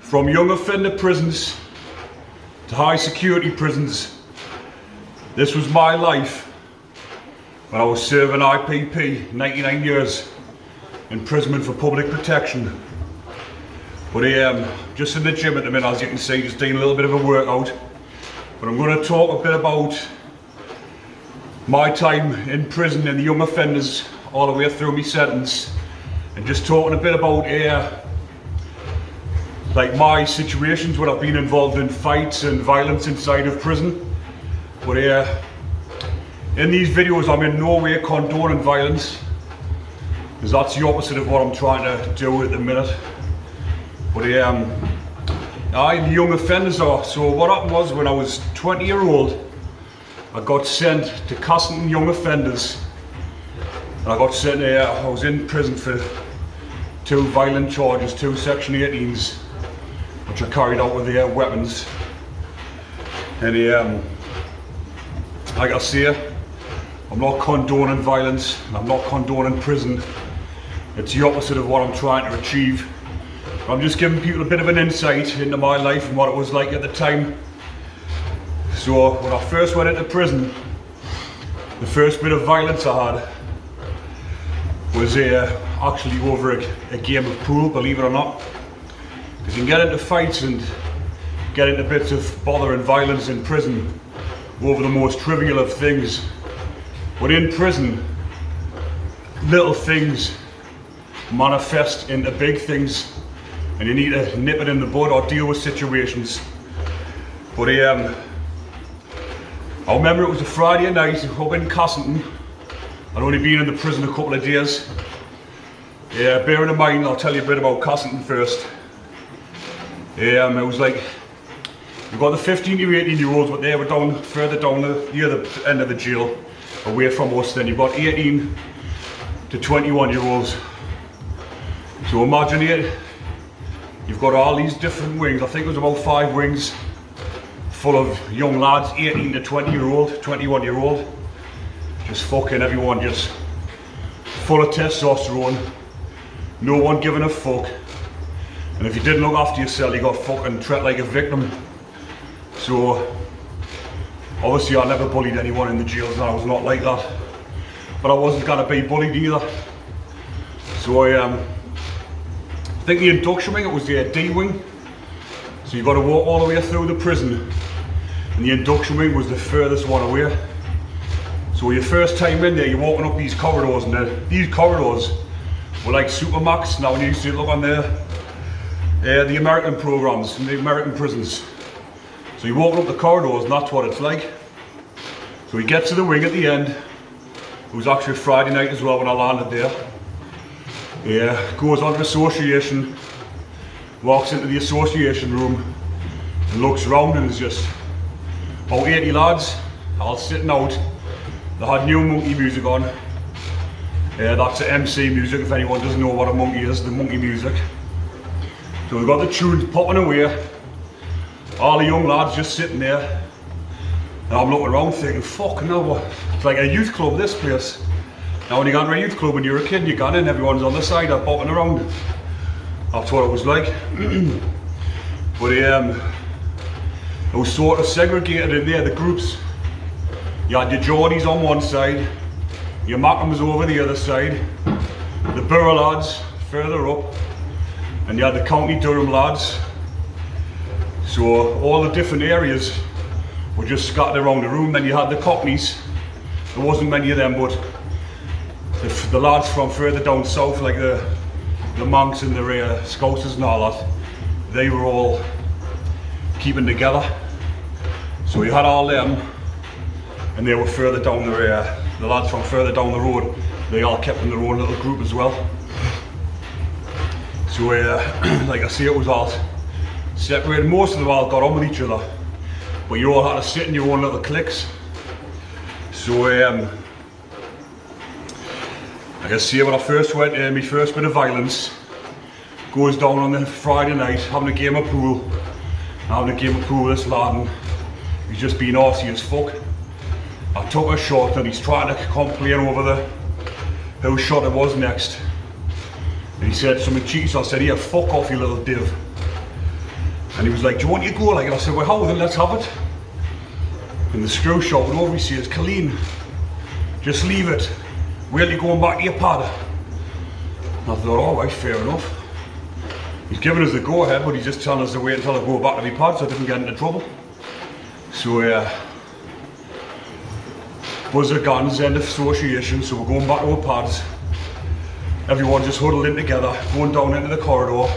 From young offender prisons to high security prisons, this was my life when I was serving IPP, 99 years, imprisonment for public protection. But just in the gym at the minute, as you can see, just doing a little bit of a workout. But I'm going to talk a bit about my time in prison and the young offenders all the way through my sentence, and just talking a bit about like my situations where I've been involved in fights and violence inside of prison. But in these videos I'm in no way condoning violence, because that's the opposite of what I'm trying to do at the minute. But the young offenders are. So what happened was, when I was 20-year-old, I got sent to Castleton Young Offenders, and I got sent there. I was in prison for 2 violent charges, 2 Section 18s, which I carried out with their weapons. And like I say, I'm not condoning violence, and I'm not condoning prison. It's the opposite of what I'm trying to achieve. I'm just giving people a bit of an insight into my life and what it was like at the time. So when I first went into prison, the first bit of violence I had was actually over a game of pool, believe it or not. Because you can get into fights and get into bits of bother and violence in prison over the most trivial of things. But in prison, little things manifest into big things, and you need to nip it in the bud or deal with situations. But I remember it was a Friday night up in Castleton. I'd only been in the prison a couple of days. Bearing in mind, I'll tell you a bit about Castleton first. It was like, you've got the 15 to 18-year-olds, but they were further down the other end of the jail, away from us. Then you've got 18 to 21-year-olds. So imagine it, you've got all these different wings. I think it was about 5 wings full of young lads, 18 to 20-year-old, 21-year-old. Just fucking everyone just full of testosterone. No one giving a fuck. And if you didn't look after yourself, you got fucking treated like a victim. So obviously I never bullied anyone in the jails, and I was not like that. But I wasn't gonna be bullied either. So I think the induction wing, it was the D wing. So you've got to walk all the way through the prison, and the induction wing was the furthest one away. So your first time in there, you're walking up these corridors, and these corridors were like Supermax. Now when you used to look on there, the American programs in the American prisons. So you're walking up the corridors, and that's what it's like. So we get to the wing at the end. It was actually a Friday night as well when I landed there. Goes on to association, walks into the association room, and looks around, and there's just about 80 lads all sitting out. They had new monkey music on. That's the MC music, if anyone doesn't know what a monkey is, the monkey music. So we've got the tunes popping away, all the young lads just sitting there, and I'm looking around thinking, fuck no, it's like a youth club, this place. Now when you go to a youth club when you're a kid, you get in, everyone's on the side, they're bopping around. That's what it was like. But it was sort of segregated in there, the groups. You had your Geordies on one side, your Mackhams over the other side, the Borough lads further up, and you had the County Durham lads. So all the different areas were just scattered around the room. Then you had the Cockneys. There wasn't many of them, but the lads from further down south, like the monks and the Scousers and all that, they were all keeping together. So you had all them, and they were further down the lads from further down the road, they all kept in their own little group as well. So like I say, it was all separated. Most of them all got on with each other, but you all had to sit in your own little cliques. So like I say, when I first went, my first bit of violence goes down on the Friday night, having a game of pool with this lad, and he's just been arsey as fuck. I took a shot, and he's trying to complain over whose shot it was next. And he said something cheeky, so I said, "Here, fuck off, you little div." And he was like, do you want your go? Like, and I said, well, how then, let's have it. And the screw shouted over, he says, Colleen, just leave it. Wait till you're going back to your pad. And I thought, all right, fair enough. He's giving us the go ahead, but he's just telling us to wait until I go back to my pad so I didn't get into trouble. So buzzer guns, end of association, so we're going back to our pads. Everyone just huddled in together, going down into the corridor.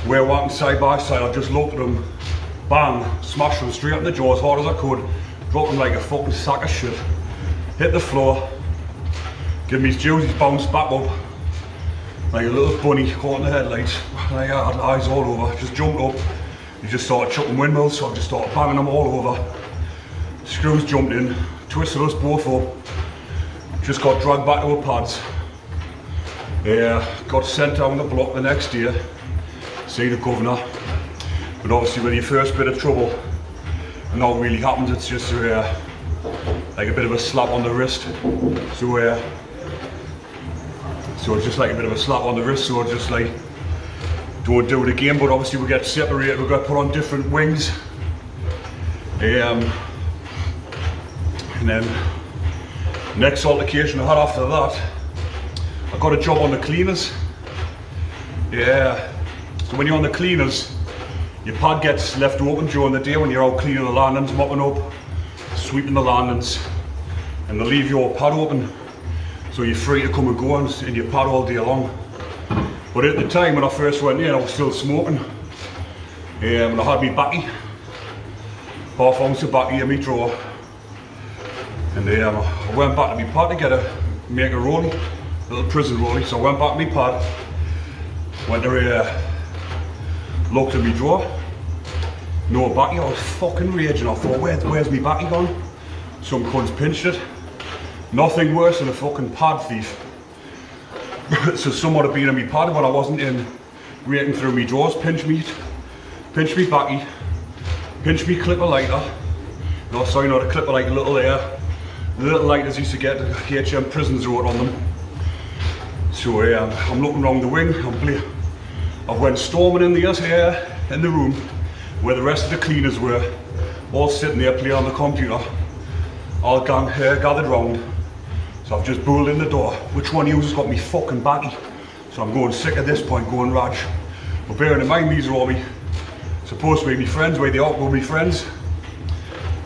We're walking side by side. I just looked at them, bang, smashed them straight in the jaw as hard as I could, dropped them like a fucking sack of shit. Hit the floor, give him his dues, he's bounced back up like a little bunny caught in the headlights. Like I had eyes all over, just jumped up. He just started chucking windmills, so I just started banging them all over. Screws jumped in, twisted us both up, just got dragged back to our pads. Got sent down the block the next day, see the governor. But obviously with your first bit of trouble, and all really happens, it's just like a bit of a slap on the wrist. So it's just like a bit of a slap on the wrist, so it's just like, don't do it again. But obviously we get separated, we got put on different wings. And then next altercation I had after that, I got a job on the cleaners. So when you're on the cleaners, your pad gets left open during the day when you're out cleaning the landings, mopping up, sweeping the landings, and they leave your pad open, so you're free to come and go in your pad all day long. But at the time when I first went in, I was still smoking, and I had my backy, half ounce of backy in my drawer, and I went back to my pad to make a rollie, a little prison rollie. So I went back to my pad, went to looked at my drawer, no backy. I was fucking raging. I thought, where's my backy gone? Some cunts pinched it. Nothing worse than a fucking pad thief. So someone had been in my pad when I wasn't in, raking through my drawers, pinch me backy, pinch me clipper lighter. No, sorry, not a clipper lighter, the little lighters used to get the HMP prisons wrote on them. So I'm looking around the wing, I went storming in the room where the rest of the cleaners were, all sitting there playing on the computer, all gathered round. So I've just bulled in the door. Which one of you has got me fucking backy? So I'm going sick at this point, going Raj. But bearing in mind, these are all supposed to be my friends, where they ought to be my friends.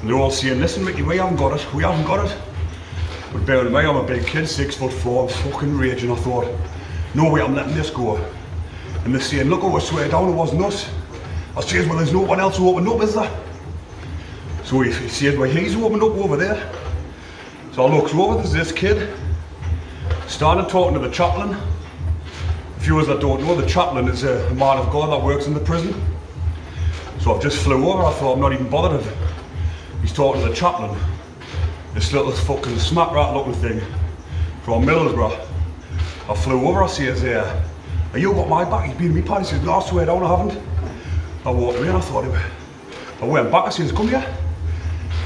And they're all saying, listen Ricky, we haven't got it. But bearing in mind, I'm a big kid, 6'4", I'm fucking raging. I thought, no way I'm letting this go. And they're saying, look, I swear down, it wasn't us. I says, well, there's no one else who opened up, is there? So he says, well, he's opened up over there. So I look over, there's this kid, started talking to the chaplain. A few of us that don't know, the chaplain is a man of God that works in the prison. So I've just flew over, I thought I'm not even bothered if he's talking to the chaplain. This little fucking smack rat looking thing from Middlesbrough. I flew over, I says, have you got my back? He's been in me pad. He says, no, I swear down, I haven't. I walked away and I went back, I says, come here.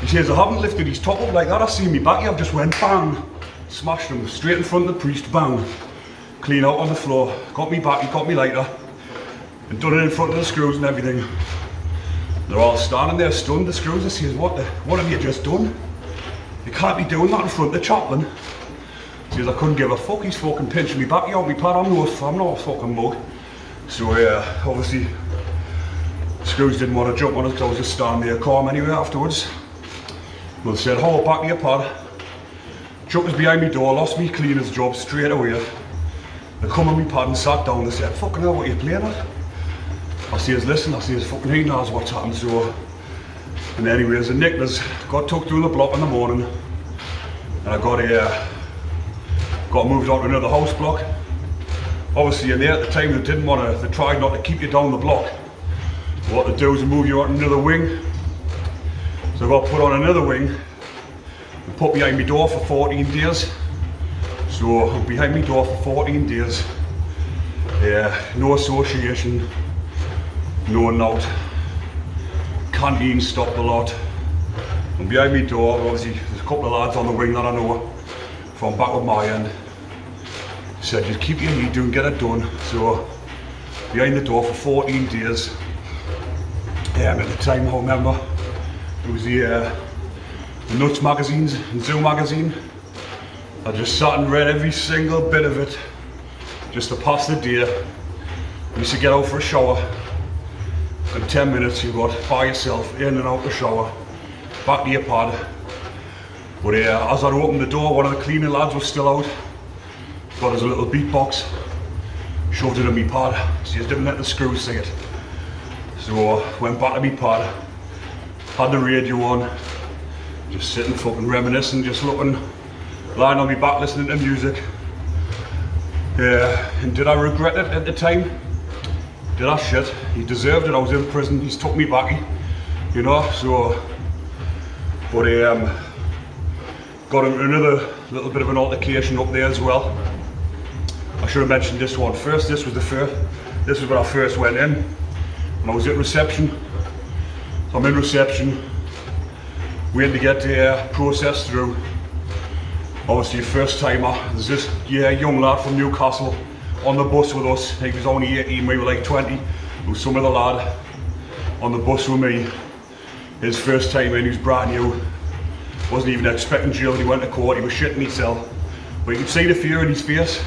He says, I haven't lifted his top up like that, I seen me back, I've just went bang, smashed him straight in front of the priest, bang, clean out on the floor, got me back, he got me lighter, and done it in front of the screws and everything. They're all standing there stunned, the screws. I says, what have you just done? You can't be doing that in front of the chaplain. He says, I couldn't give a fuck, he's fucking pinching me back out my pad, I'm not a fucking mug. So obviously, screws didn't want to jump on us because I was just standing there calm anyway afterwards. Well, they said, hold back to your pad. Chuck was behind me door, lost me cleaner's job straight away. They come on me pad and sat down, they said, fucking hell, what are you playing at? I says, listen, fucking he knows what's happened. So, and anyways, the Nicholas got tucked through the block in the morning, and I got moved on to another house block. Obviously in there at the time they tried not to keep you down the block. What they do is move you on another wing. So I got put on another wing and put behind my door for 14 days. So I'm behind my door for 14 days. No association, no note. Canteen stopped a lot. I'm behind my door, obviously there's a couple of lads on the wing that I know from back at my end. Said just keep your heat down, get it done. So behind the door for 14 days. At the time, I remember it was the Nuts magazines and Zoo magazine. I just sat and read every single bit of it just to pass the day. I used to get out for a shower. In 10 minutes you got by yourself in and out the shower, back to your pad. But as I'd opened the door, one of the cleaning lads was still out. Got his little beatbox, shoved it in my pad. So he didn't let the screws see it. So went back to my pad, had the radio on, just sitting fucking reminiscing, just looking, lying on my back listening to music. And did I regret it at the time? Did I? Shit. He deserved it. I was in prison, he's took me back, you know, so. But got into another little bit of an altercation up there as well. I should have mentioned this one first. This was when I first went in, and I was at reception. So I'm in reception, waiting to get processed through. Obviously a first timer. There's this young lad from Newcastle on the bus with us. He was only 18, we were like 20. There was some other lad on the bus with me. His first time in, he was brand new. Wasn't even expecting jail. He went to court, he was shitting himself. But you could see the fear in his face.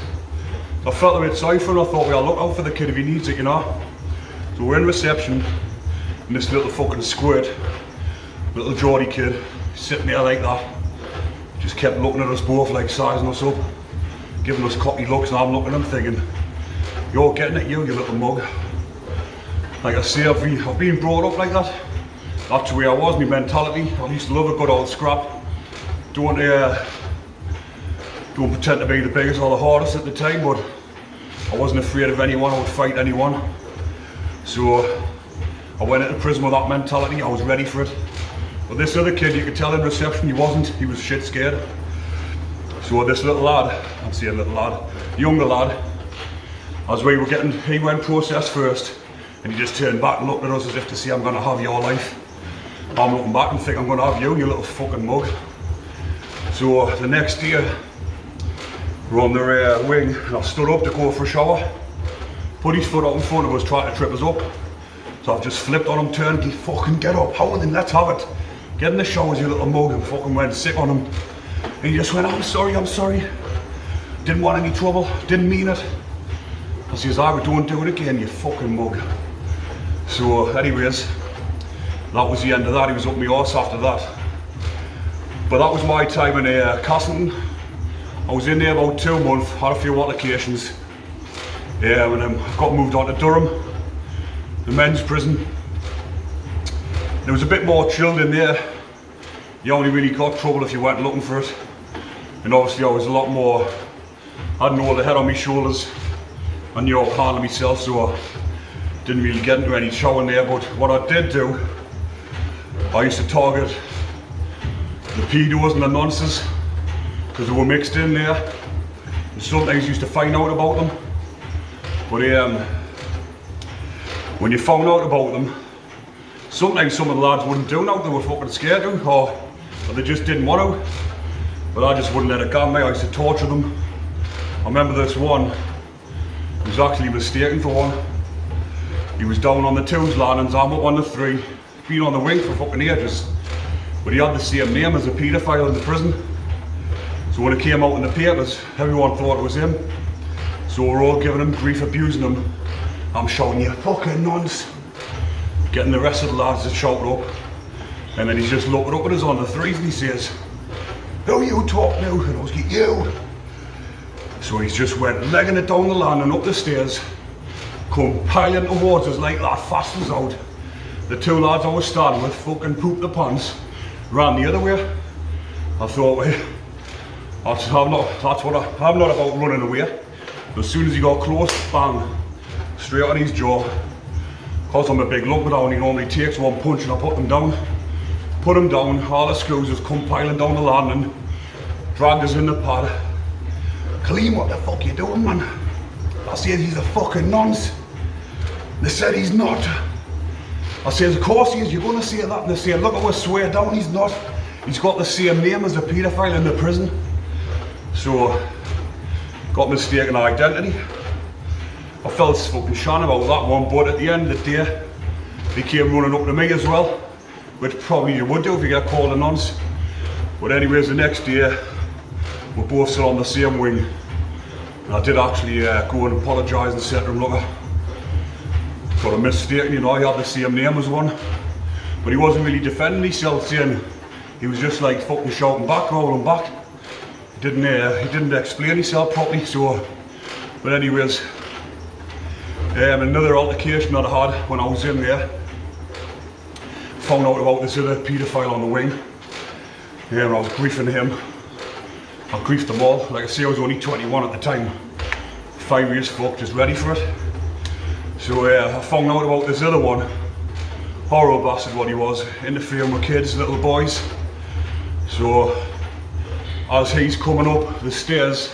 So I felt a bit sorry for him. I thought, well, I'll look out for the kid if he needs it, you know. So we're in reception, and this little fucking squirt, little Geordie kid, sitting there like that, just kept looking at us both, like sizing us up, giving us cocky looks, and I'm looking at him thinking, you're getting at you little mug. Like I say, I've been brought up like that. That's the way I was, my mentality. I used to love a good old scrap. Don't pretend to be the biggest or the hardest at the time, but I wasn't afraid of anyone. I would fight anyone. So I went into prison with that mentality. I was ready for it. But this other kid, you could tell in reception, he wasn't. He was shit scared. So this little lad, I'm saying little lad, younger lad, as we were getting, he went processed first, and he just turned back and looked at us as if to say, I'm gonna have your life. I'm looking back and think, I'm gonna have you little fucking mug. So the next day, we're on the wing, and I stood up to go for a shower. Put his foot up in front of us, trying to trip us up. So I've just flipped on him, turned, he fucking get up, how then, let's have it. Get in the showers, you little mug, and fucking went sick on him. And he just went, I'm sorry. Didn't want any trouble, didn't mean it. I says, don't do it again, you fucking mug. So anyways, that was the end of that. He was up my arse after that. But that was my time in Castleton. I was in there about 2 months, had a few altercations. And then got moved on to Durham, the men's prison. There was a bit more chilled in there. You only really got trouble if you went looking for it. And obviously I was a lot more, I had no head on my shoulders. I knew how to handle myself, so I didn't really get into any showing there. But what I did do, I used to target the pedos and the nonces, because they were mixed in there. And sometimes used to find out about them. But when you found out about them, sometimes some of the lads wouldn't do now, they were fucking scared to, or they just didn't want to. But I just wouldn't let it get me. I used to torture them. I remember this one, he was actually mistaken for one. He was down on the 2s landings, I'm up on the 3. Been on the wing for fucking ages. But he had the same name as a paedophile in the prison. So when it came out in the papers, everyone thought it was him. So we're all giving him grief, abusing him. I'm shouting, you fucking nonce. Getting the rest of the lads to shout up. And then he's just looking up at us on the 3s and he says, who you talk now? And I was like, you. So he's just went legging it down the land and up the stairs, come piling towards us like that, fast as out. The 2 lads I was standing with fucking pooped their pants, ran the other way. I thought, well, I'm not about running away. But as soon as he got close, bang, straight on his jaw. Because I'm a big lump down, he normally takes one punch and I put him down. Put him down, all the screws just come piling down the landing, dragged us in the pad. Clean, what the fuck you doing, man? I said, he's a fucking nonce. They said he's not. I said, of course he is, you're gonna say that. And they said, look, I will swear down, he's not. He's got the same name as a paedophile in the prison. So, got mistaken identity. I felt fucking shan about that one, but at the end of the day, he came running up to me as well, which probably you would do if you get called a nonce. But anyways, the next day, we're both still on the same wing. And I did actually go and apologise and say to him, look, got a mistake, you know, he had the same name as one. But he wasn't really defending himself, saying he was just like fucking shouting back, rolling back. He didn't explain himself properly, so. But anyways, another altercation that I had when I was in there. Found out about this other paedophile on the wing. I was griefing him. I griefed them all. Like I say, I was only 21 at the time. 5 years fuck, just ready for it. So I found out about this other one. Horrible bastard what he was, interfering with kids, little boys. So as he's coming up the stairs,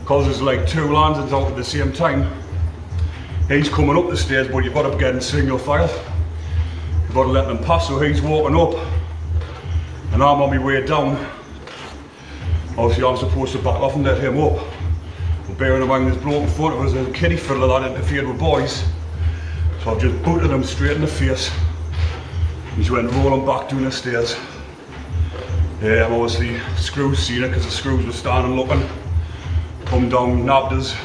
because there's like 2 lanterns out at the same time, he's coming up the stairs, but you've got to get in single file. You've got to let them pass, so he's walking up and I'm on my way down. Obviously I'm supposed to back off and let him up. But bearing in mind this bloke in front of us is a kiddie fiddler that interfered with boys. So I've just booted him straight in the face. He just went rolling back down the stairs. Obviously screws seen it because the screws were standing looking. Come down, nabbed us,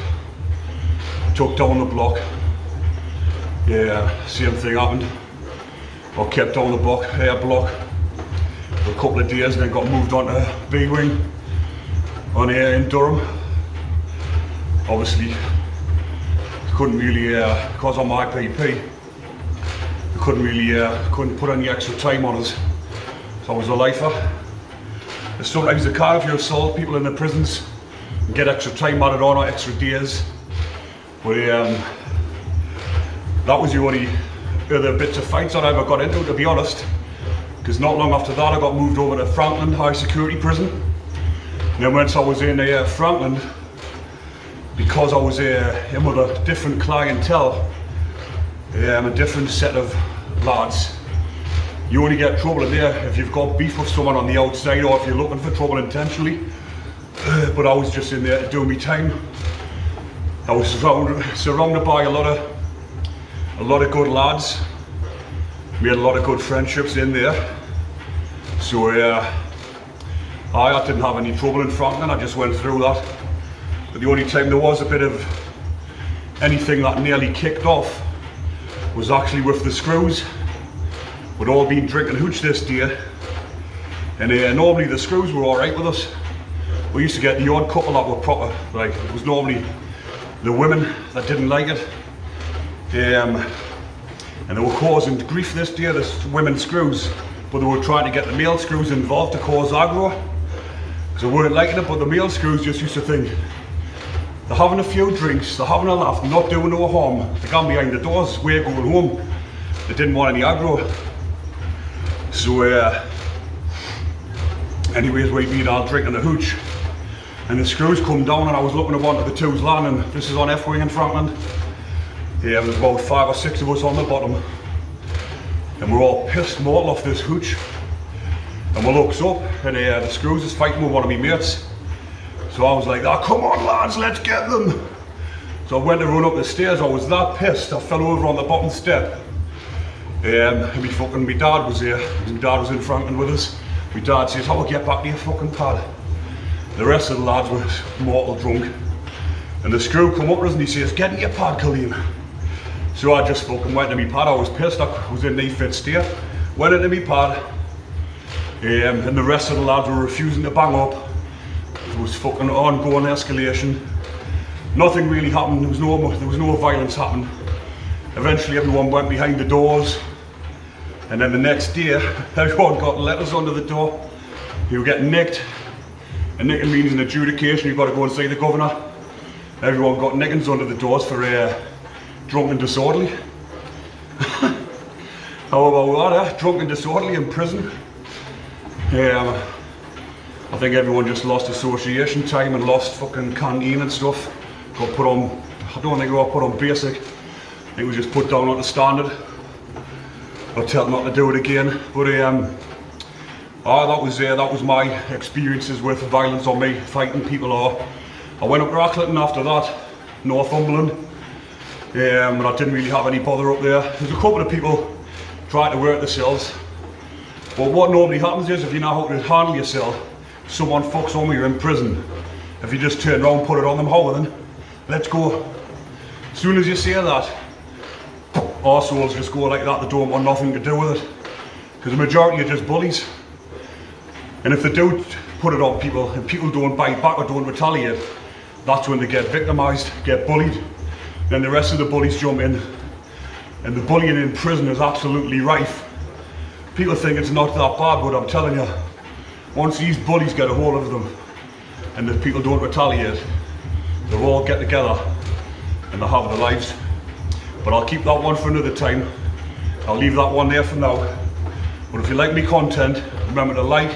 took down the block. Same thing happened. I kept down the block for a couple of days and then got moved on to B wing on here in Durham. Obviously couldn't really, because I'm IPP, couldn't put any extra time on us, so I was a lifer. Sometimes they can if you assault people in the prisons and get extra time added on or extra days. But that was the only other bits of fights that I ever got into, to be honest. Because not long after that I got moved over to Frankland high security prison. And then once I was in Frankland, because I was in with a different clientele, a different set of lads, you only get trouble in there if you've got beef with someone on the outside or if you're looking for trouble intentionally. But I was just in there to do my time. I was surrounded by a lot of good lads. Made a lot of good friendships in there. So I didn't have any trouble in Frankland, I just went through that. But the only time there was a bit of anything that nearly kicked off was actually with the screws. We'd all been drinking hooch this day, and normally the screws were alright with us. We used to get the odd couple that were proper, like it was normally the women that didn't like it. And they were causing grief this day, the women's screws, but they were trying to get the male screws involved to cause aggro. Because they weren't liking it, but the male screws just used to think, they're having a few drinks, they're having a laugh, they're not doing no harm, they're going behind the doors, we're going home. They didn't want any aggro. So anyways, we'd been all drinking the hooch, and the screws come down and I was looking at one of the two's landing. This is on F wing in Frankland. There's about 5 or 6 of us on the bottom, and we're all pissed mortal off this hooch. And we looks up and the screws is fighting with one of my mates. So I was like, oh, come on lads, let's get them. So I went to run up the stairs. I was that pissed, I fell over on the bottom step. And my dad was there. My dad was in Frankland with us. My dad says, oh, get back to your fucking pad. The rest of the lads were mortal drunk. And the screw come up to us and he says, get in your pad, Colleen. So I just fucking went to my pad. I was pissed, I was in knee fit state. Went into my pad. And the rest of the lads were refusing to bang up. It was fucking ongoing escalation. Nothing really happened, there was no violence happening. Eventually everyone went behind the doors. And then the next day, everyone got letters under the door. You were getting nicked. And nicking means an adjudication, you've got to go and see the governor. Everyone got nickings under the doors for drunk and disorderly. How about that, Drunk and disorderly in prison? I think everyone just lost association time and lost fucking canteen and stuff. Got put on, I don't think we got put on basic. I think we just put down on the standard. I'll tell them not to do it again. But that was my experiences with violence on me, fighting people. I went up to Rackleton after that, Northumberland. And I didn't really have any bother up there. There's a couple of people trying to work the cells. But what normally happens is, if you know how to handle your cell, someone fucks on when you're in prison. If you just turn around, put it on them, how then? Let's go. As soon as you say that, arseholes just go like that. They don't want nothing to do with it. Because the majority are just bullies. And if they do put it on people, and people don't bite back or don't retaliate, that's when they get victimised, get bullied. Then the rest of the bullies jump in. And the bullying in prison is absolutely rife. People think it's not that bad, but I'm telling you, once these bullies get a hold of them, and the people don't retaliate, they'll all get together and they'll have their lives. But I'll keep that one for another time. I'll leave that one there for now. But if you like my content, remember to like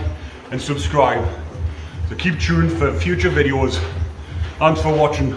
and subscribe. So keep tuned for future videos. Thanks for watching.